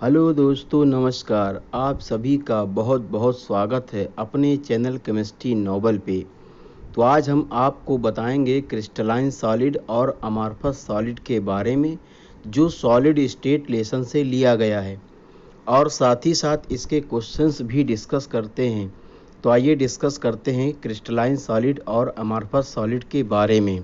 Hello दोस्तों, नमस्कार। आप सभी का बहुत बहुत स्वागत है अपने चैनल केमिस्ट्री नोबल पे। तो आज हम आपको बताएंगे क्रिस्टलाइन सॉलिड और अमॉर्फस सॉलिड के बारे में, जो सॉलिड स्टेट लेसन से लिया गया है, और साथ ही साथ इसके क्वेश्चंस भी डिस्कस करते हैं। तो आइए डिस्कस करते हैं क्रिस्टलाइन सॉलिड और अमॉर्फस सॉलिड के बारे में।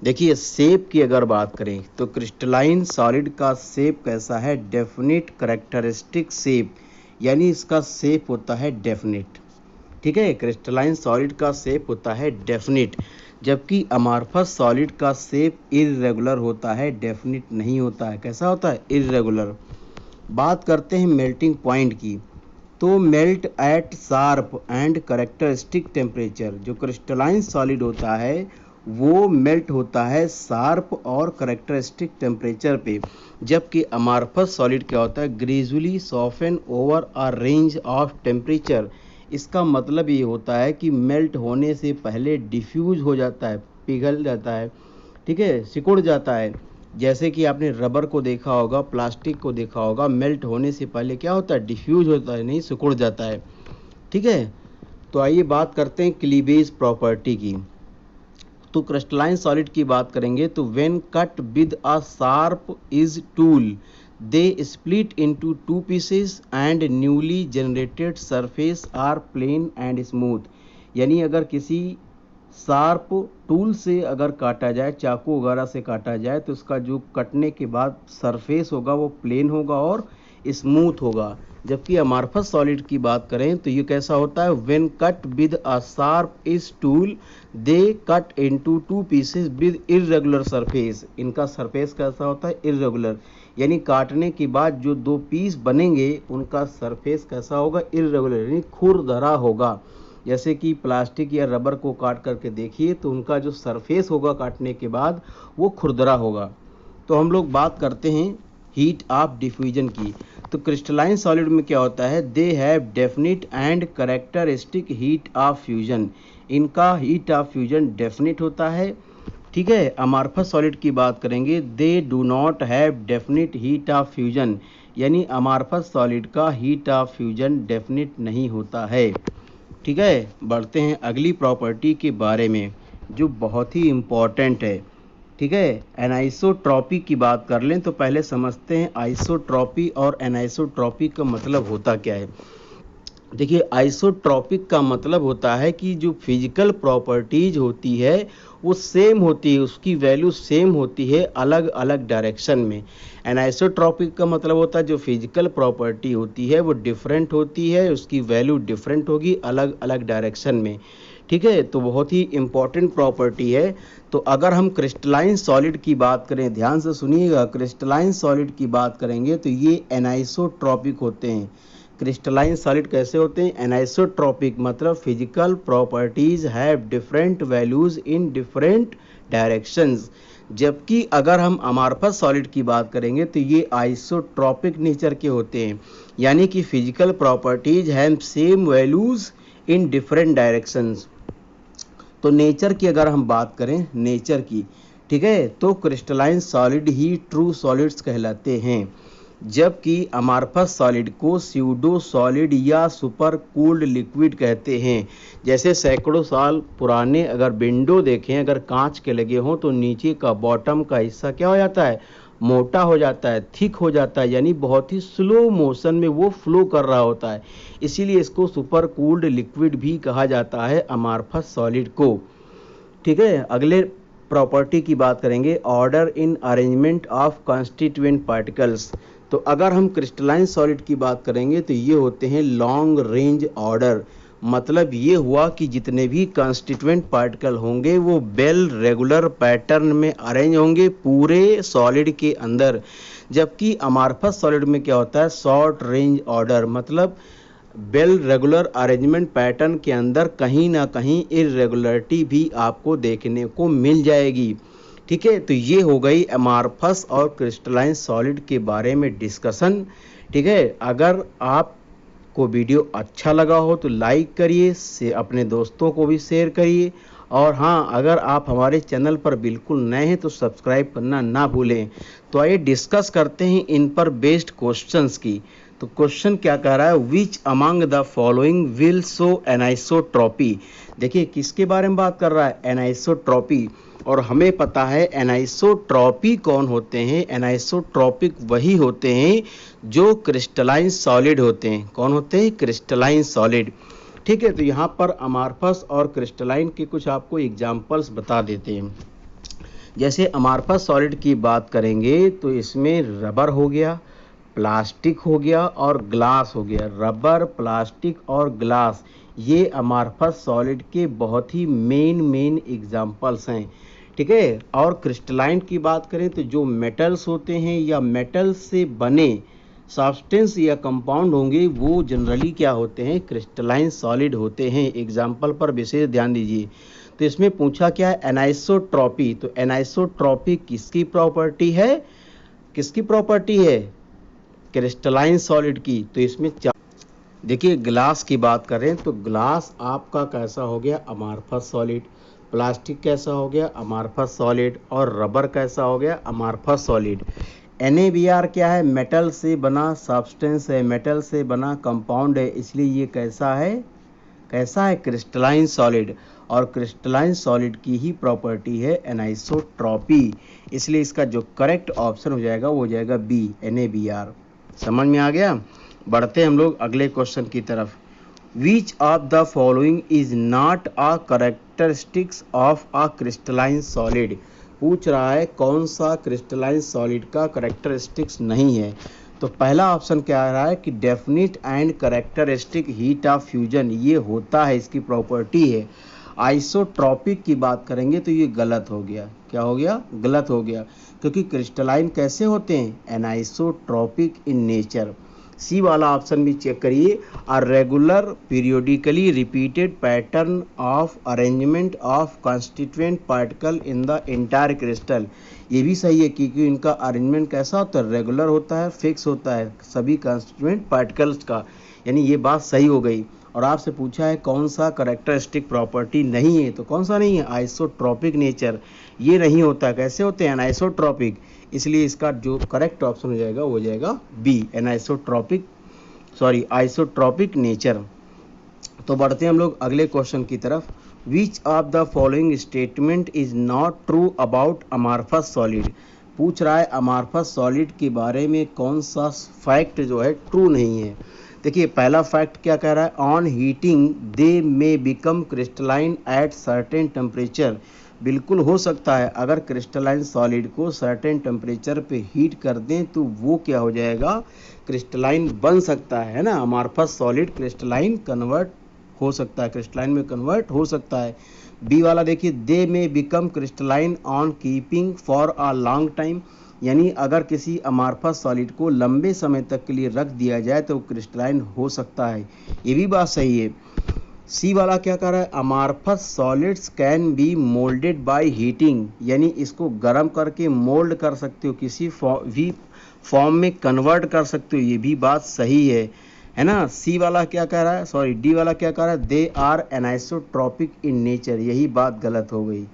देखिए, शेप की अगर बात करें तो क्रिस्टलाइन सॉलिड का शेप कैसा है? डेफिनिट करेक्टरिस्टिक शेप, यानी इसका शेप होता है डेफिनिट। ठीक है, क्रिस्टलाइन सॉलिड का शेप होता है डेफिनिट, जबकि अमॉर्फस सॉलिड का शेप इर्रेगुलर होता है, डेफिनिट नहीं होता है। कैसा होता है? इर्रेगुलर। बात करते हैं मेल्टिंग पॉइंट की। तो melt eight sharp and characteristic temperature, जो क्रिस्टलाइन सॉलिड होता है वो मेल्ट होता है शार्प और करेक्टरिस्टिक टेम्परेचर पे, जबकि अमॉर्फस सॉलिड क्या होता है? Gradually soften over a range of temperature. इसका मतलब ये होता है कि मेल्ट होने से पहले डिफ्यूज हो जाता है, पिघल जाता है, ठीक है, सिकुड़ जाता है। जैसे कि आपने रबर को देखा होगा, प्लास्टिक को देखा होगा, मेल्ट होने से पहले क्या होता है? डिफ्यूज होता है, नहीं सिकुड़ जाता है। ठीक है, तो आइए बात करते हैं क्लीवेज प्रॉपर्टी की। तो क्रिस्टलाइन सॉलिड की बात करेंगे तो when cut with a sharp is tool they split into two pieces and newly generated surface are plane and smooth. यानी अगर किसी शार्प टूल से अगर काटा जाए, चाकू वगैरह से काटा जाए, तो उसका जो कटने के बाद सरफेस होगा वो प्लेन होगा और स्मूथ होगा। जबकि अमॉर्फस सॉलिड की बात करें तो ये कैसा होता है? When cut with a sharp is tool they cut into two pieces with irregular surface. इनका सरफेस कैसा होता है? इर्रेगुलर। यानी काटने के बाद जो दो पीस बनेंगे उनका सरफेस कैसा होगा? इर्रेगुलर, यानी खुरदरा होगा। जैसे कि प्लास्टिक या रबर को काट करके देखिए तो उनका जो सरफेस होगा काटने के बाद वो खुरदरा होगा। तो हम लोग बात करते हैं हीट ऑफ डिफ्यूजन की। तो क्रिस्टलाइन सॉलिड में क्या होता है? They have definite and characteristic heat of fusion. इनका हीट ऑफ फ्यूजन डेफिनिट होता है। ठीक है, अमॉर्फस सॉलिड की बात करेंगे, they do not have definite heat of fusion. यानी अमॉर्फस सॉलिड का हीट ऑफ फ्यूजन डेफिनिट नहीं होता है। ठीक है, बढ़ते हैं अगली प्रॉपर्टी के बारे में जो बहुत ही इम्पॉर्टेंट है। ठीक है, एनाइसोट्रॉपी की बात कर लें तो पहले समझते हैं आइसोट्रॉपी और एनाइसोट्रॉपी का मतलब होता क्या है। देखिए, आइसोट्रॉपिक का मतलब होता है कि जो फिजिकल प्रॉपर्टीज होती है वो सेम होती है, उसकी वैल्यू सेम होती है अलग अलग डायरेक्शन में। एनाइसोट्रॉपिक का मतलब होता है जो फिजिकल प्रॉपर्टी होती है वो डिफरेंट होती है, उसकी वैल्यू डिफरेंट होगी अलग अलग डायरेक्शन में। ठीक है, तो बहुत ही इम्पॉर्टेंट प्रॉपर्टी है। तो अगर हम क्रिस्टलाइन सॉलिड की बात करें, ध्यान से सुनिएगा, क्रिस्टलाइन सॉलिड की बात करेंगे तो ये एनाइसोट्रॉपिक होते हैं। क्रिस्टलाइन सॉलिड कैसे होते हैं? एनाइसोट्रॉपिक, मतलब physical properties have different values in different directions. जबकि अगर हम अमॉर्फस सॉलिड की बात करेंगे तो ये आइसोट्रॉपिक नेचर के होते हैं, यानी कि physical properties have same values in different directions. तो नेचर की अगर हम बात करें, नेचर की, ठीक है, तो क्रिस्टलाइन सॉलिड ही ट्रू सॉलिड्स कहलाते हैं, जबकि अमॉर्फस सॉलिड को स्यूडो सॉलिड या सुपर कूल्ड लिक्विड कहते हैं। जैसे सैकड़ों साल पुराने अगर विंडो देखें, अगर कांच के लगे हों, तो नीचे का बॉटम का हिस्सा क्या हो जाता है? मोटा हो जाता है, थिक हो जाता है, यानी बहुत ही स्लो मोशन में वो फ्लो कर रहा होता है। इसीलिए इसको सुपर कूल्ड लिक्विड भी कहा जाता है अमॉर्फस सॉलिड को। ठीक है, अगले प्रॉपर्टी की बात करेंगे, order in arrangement of constituent particles. तो अगर हम क्रिस्टलाइन सॉलिड की बात करेंगे तो ये होते हैं लॉन्ग रेंज ऑर्डर। मतलब ये हुआ कि जितने भी कॉन्स्टिट्यूएंट पार्टिकल होंगे वो वेल रेगुलर पैटर्न में अरेंज होंगे पूरे सॉलिड के अंदर। जबकि अमॉर्फस सॉलिड में क्या होता है? शॉर्ट रेंज ऑर्डर, मतलब वेल रेगुलर अरेंजमेंट पैटर्न के अंदर कहीं ना कहीं इरेगुलरिटी भी आपको देखने को मिल जाएगी। ठीक है, तो ये हो गई अमॉर्फस और क्रिस्टलाइन सॉलिड के बारे में डिस्कशन। ठीक है, अगर आपको वीडियो अच्छा लगा हो तो लाइक करिए, से अपने दोस्तों को भी शेयर करिए, और हाँ, अगर आप हमारे चैनल पर बिल्कुल नए हैं तो सब्सक्राइब करना ना भूलें। तो आइए डिस्कस करते हैं इन पर बेस्ड क्वेश्चंस की। तो क्वेश्चन क्या कह रहा है, which among the following will show anisotropy. देखिए किसके बारे में बात कर रहा है, एनाइसोट्रॉपी। और हमें पता है एनाइसोट्रॉपी कौन होते हैं, एनाइसोट्रॉपिक वही होते हैं जो क्रिस्टलाइन सॉलिड होते हैं। कौन होते हैं, क्रिस्टलाइन सॉलिड। ठीक है, तो यहाँ पर अमारफस और क्रिस्टलाइन के कुछ आपको एग्जाम्पल्स बता देते हैं। जैसे अमारफस सॉलिड की बात करेंगे तो इसमें रबर हो गया, प्लास्टिक हो गया और ग्लास हो गया। रबर, प्लास्टिक और ग्लास, ये अमारफस सॉलिड के बहुत ही मेन एग्जाम्पल्स हैं। ठीक है, और क्रिस्टलाइन की बात करें तो जो मेटल्स होते हैं या मेटल से बने सब्सटेंस या कंपाउंड होंगे वो जनरली क्या होते हैं, क्रिस्टलाइन सॉलिड होते हैं। एग्जाम्पल पर विशेष ध्यान दीजिए। तो इसमें पूछा क्या है, एनाइसोट्रॉपी। तो एनाइसोट्रॉपी किसकी प्रॉपर्टी है, किसकी प्रॉपर्टी है, क्रिस्टलाइन सॉलिड की। तो इसमें देखिए ग्लास की बात करें तो ग्लास आपका कैसा हो गया, अमारफस सॉलिड। प्लास्टिक कैसा हो गया, अमारफस सॉलिड। और रबर कैसा हो गया, अमारफस सॉलिड। NaBr क्या है, मेटल से बना सब्सटेंस है, मेटल से बना कंपाउंड है, इसलिए ये कैसा है, कैसा है, क्रिस्टलाइन सॉलिड। और क्रिस्टलाइन सॉलिड की ही प्रॉपर्टी है एनाइसोट्रॉपी, इसलिए इसका जो करेक्ट ऑप्शन हो जाएगा वो हो जाएगा बी, NaBr। समझ में आ गया। बढ़ते हम लोग अगले क्वेश्चन की तरफ। Which of the following is not a characteristics of a crystalline solid. पूछ रहा है कौन सा क्रिस्टलाइन सॉलिड का कैरेक्टरिस्टिक्स नहीं है। तो पहला ऑप्शन क्या आ रहा है कि definite and characteristic heat of fusion, ये होता है, इसकी प्रॉपर्टी है। आइसोट्रॉपिक की बात करेंगे तो ये गलत हो गया। क्या हो गया, गलत हो गया, क्योंकि क्रिस्टलाइन कैसे होते हैं, एनाइसोट्रॉपिक इन नेचर। सी वाला ऑप्शन भी चेक करिए। A regular periodically repeated pattern of arrangement of constituent particle in the entire crystal, ये भी सही है क्योंकि इनका अरेंजमेंट कैसा होता है, रेगुलर होता है, फिक्स होता है सभी कॉन्स्टिट्यूएंट पार्टिकल्स का, यानी ये बात सही हो गई। और आपसे पूछा है कौन सा कैरेक्टरिस्टिक प्रॉपर्टी नहीं है, तो कौन सा नहीं है, आइसोट्रॉपिक नेचर, ये नहीं होता। कैसे होते हैं, एनाइसोट्रॉपिक, इसलिए इसका जो करेक्ट ऑप्शन हो जाएगा वो हो जाएगा B, anisotropic, sorry isotropic nature. तो बढ़ते हैं हम लोग अगले क्वेश्चन की तरफ। Which of the following statement is not true about amorphous solid. पूछ रहा है अमारफस सॉलिड के बारे में कौन सा फैक्ट जो है ट्रू नहीं है। देखिए पहला फैक्ट क्या कह रहा है, on heating they may become crystalline at certain temperature. बिल्कुल हो सकता है, अगर क्रिस्टलाइन सॉलिड को सर्टेन टेम्परेचर पे हीट कर दें तो वो क्या हो जाएगा, क्रिस्टलाइन बन सकता है ना, अमारफस सॉलिड क्रिस्टलाइन कन्वर्ट हो सकता है, क्रिस्टलाइन में कन्वर्ट हो सकता है। बी वाला देखिए, they may become crystalline on keeping for a long time, यानी अगर किसी अमारफस सॉलिड को लंबे समय तक के लिए रख दिया जाए तो क्रिस्टलाइन हो सकता है, ये भी बात सही है। सी वाला क्या कर रहा है, amorphous solids can be moulded by heating, यानी इसको गर्म करके मोल्ड कर सकते हो, किसी भी फॉर्म में कन्वर्ट कर सकते हो, ये भी बात सही है ना। सी वाला क्या कह रहा है, सॉरी डी वाला क्या कह रहा है, they are anisotropic in nature, यही बात गलत हो गई।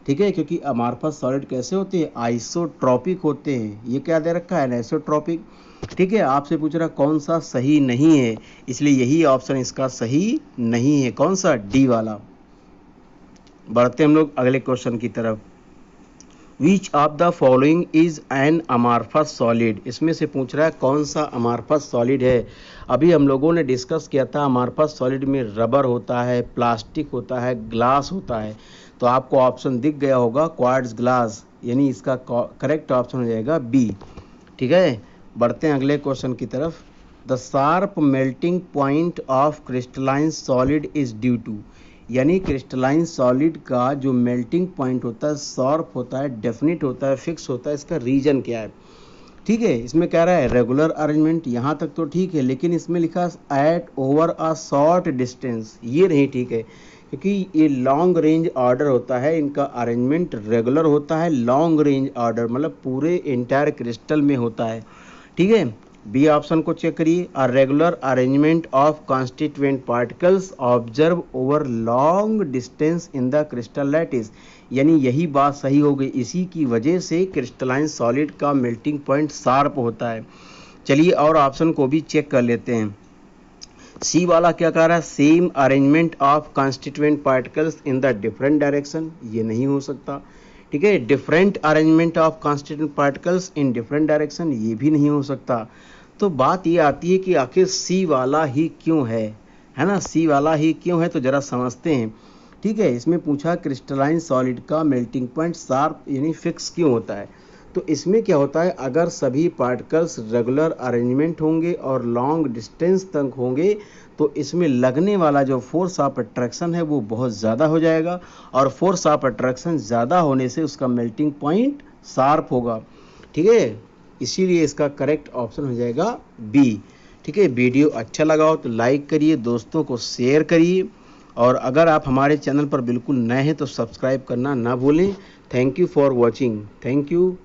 ठीक है, क्योंकि अमारफस सॉलिड कैसे होते हैं, आइसोट्रॉपिक होते हैं, ये क्या दे रखा है, एनाइसोट्रॉपिक। ठीक है, आपसे पूछ रहा कौन सा सही नहीं है, इसलिए यही ऑप्शन इसका सही नहीं है, कौन सा, डी वाला। बढ़ते हम लोग अगले क्वेश्चन की तरफ। Which of the following is an amorphous solid, इसमें से पूछ रहा है कौन सा अमारफस सॉलिड है। अभी हम लोगों ने डिस्कस किया था अमारफस सॉलिड में रबर होता है, प्लास्टिक होता है, ग्लास होता है, तो आपको ऑप्शन दिख गया होगा क्वार्ट्ज ग्लास, यानी इसका करेक्ट ऑप्शन हो जाएगा बी। ठीक है, बढ़ते हैं अगले क्वेश्चन की तरफ। The sharp melting point of crystalline solid is due to, यानी क्रिस्टलाइन सॉलिड का जो मेल्टिंग पॉइंट होता है शार्प होता है, डेफिनिट होता है, फिक्स होता है, इसका रीजन क्या है। ठीक है, इसमें कह रहा है रेगुलर अरेंजमेंट, यहाँ तक तो ठीक है, लेकिन इसमें लिखा at over a short distance, ये नहीं ठीक है, क्योंकि ये लॉन्ग रेंज ऑर्डर होता है, इनका अरेंजमेंट रेगुलर होता है, लॉन्ग रेंज ऑर्डर मतलब पूरे एंटायर क्रिस्टल में होता है। ठीक है, बी ऑप्शन को चेक करिए, a regular arrangement of constituent particles observe over long distance in the crystal lattice, यानी यही बात सही हो गई, इसी की वजह से क्रिस्टलाइन सॉलिड का मेल्टिंग पॉइंट शार्प होता है। चलिए और ऑप्शन को भी चेक कर लेते हैं। सी वाला क्या कह रहा है, same arrangement of constituent particles in the different direction, ये नहीं हो सकता। ठीक है, different arrangement of constituent particles in different direction, ये भी नहीं हो सकता। तो बात ये आती है कि आखिर सी वाला ही क्यों है ना, सी वाला ही क्यों है, तो जरा समझते हैं। ठीक है, इसमें पूछा क्रिस्टलाइन सॉलिड का मेल्टिंग पॉइंट शार्प यानी फिक्स क्यों होता है। तो इसमें क्या होता है, अगर सभी पार्टिकल्स रेगुलर अरेंजमेंट होंगे और लॉन्ग डिस्टेंस तक होंगे तो इसमें लगने वाला जो फोर्स ऑफ अट्रैक्शन है वो बहुत ज़्यादा हो जाएगा, और फोर्स ऑफ अट्रैक्शन ज़्यादा होने से उसका मेल्टिंग पॉइंट शार्प होगा। ठीक है, इसीलिए इसका करेक्ट ऑप्शन हो जाएगा बी। ठीक है, वीडियो अच्छा लगा हो तो लाइक करिए, दोस्तों को शेयर करिए, और अगर आप हमारे चैनल पर बिल्कुल नए हैं तो सब्सक्राइब करना ना भूलें। Thank you for watching. Thank you.